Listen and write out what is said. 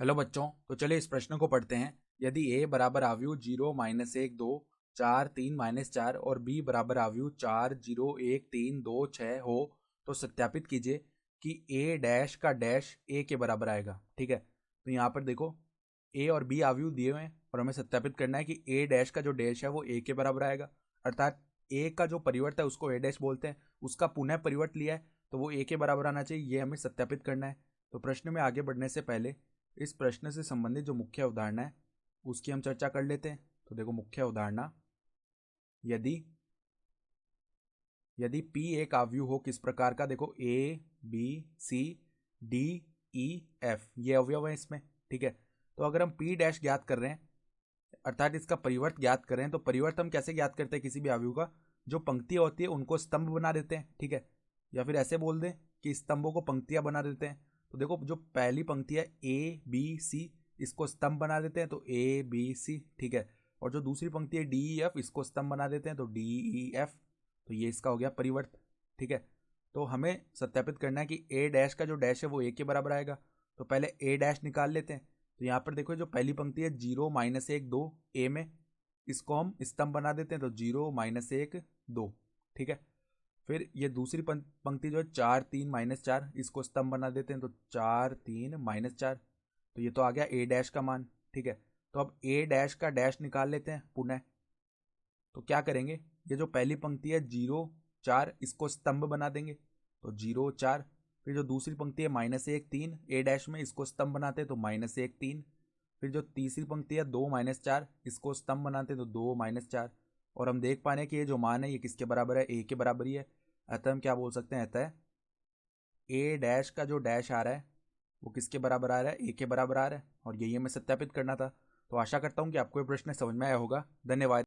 Hello बच्चों, तो चलिए इस प्रश्न को पढ़ते हैं। यदि a बराबर आव्यूह 0 - 1 2 4 3 - 4 और b बराबर आव्यूह 4 0 1 3 2 6 हो तो सत्यापित कीजिए कि a डैश का डैश a के बराबर आएगा। ठीक है, तो यहाँ पर देखो a और b आव्यूह दिए हुए हैं और हमें सत्यापित करना है कि a डैश का जो डैश है वो a के बराबर आएगा। अर्थात a का जो परिवर्त है उसको a डैश बोलते हैं, उसका पुनः परिवर्त लिया है तो वो a के बराबर आना चाहिए। ये हमें सत्यापित करना है। तो प्रश्न में आगे बढ़ने से पहले इस प्रश्न से संबंधित जो मुख्य अवधारणा है उसकी हम चर्चा कर लेते हैं। तो देखो मुख्य अवधारणा, यदि यदि P एक आव्यूह हो किस प्रकार का, देखो A B C D E F ये अवयव है इसमें। ठीक है, तो अगर हम P डैश ज्ञात कर रहे हैं अर्थात इसका परिवर्त ज्ञात कर रहे हैं तो परिवर्त हम कैसे ज्ञात करते हैं किसी भी आव्यूह का, जो पंक्तियां होती है उनको स्तंभ बना देते हैं। ठीक है, या फिर ऐसे बोल दें कि स्तंभों को पंक्तियां बना देते हैं। तो देखो जो पहली पंक्ति है ABC इसको स्तंभ बना देते हैं तो ABC। ठीक है, और जो दूसरी पंक्ति है DEF इसको स्तंभ बना देते हैं तो DEF। तो ये इसका हो गया परिवर्त। ठीक है, तो हमें सत्यापित करना है कि A डैश का जो डैश है वो A के बराबर आएगा। तो पहले A डैश निकाल लेते हैं। तो यहाँ पर देखो जो पहली पंक्ति है 0 - 1 2 A में, इसको हम स्तंभ बना देते हैं तो 0 - 1 2। ठीक है, फिर ये दूसरी पंक्ति जो है 4 3 - 4 इसको स्तंभ बना देते हैं तो 4 3 - 4। तो ये तो आ गया A डैश का मान। ठीक है, तो अब A डैश का डैश निकाल लेते हैं पुनः। तो क्या करेंगे, ये जो पहली पंक्ति है 0 4 इसको स्तंभ बना देंगे तो 0 4। फिर जो दूसरी पंक्ति है -1 3 A डैश में इसको स्तंभ बनाते हैं तो -1 3। फिर जो तीसरी पंक्ति है 2 - 4 इसको स्तंभ बनाते हैं तो 2 - 4। और हम देख पा रहे हैं कि ये जो मान है ये किसके बराबर है, A के बराबर ही है। अतः हम क्या बोल सकते हैं, अतः A डैश का जो डैश आ रहा है वो किसके बराबर आ रहा है, A के बराबर आ रहा है। और यही हमें सत्यापित करना था। तो आशा करता हूँ कि आपको ये प्रश्न समझ में आया होगा। धन्यवाद।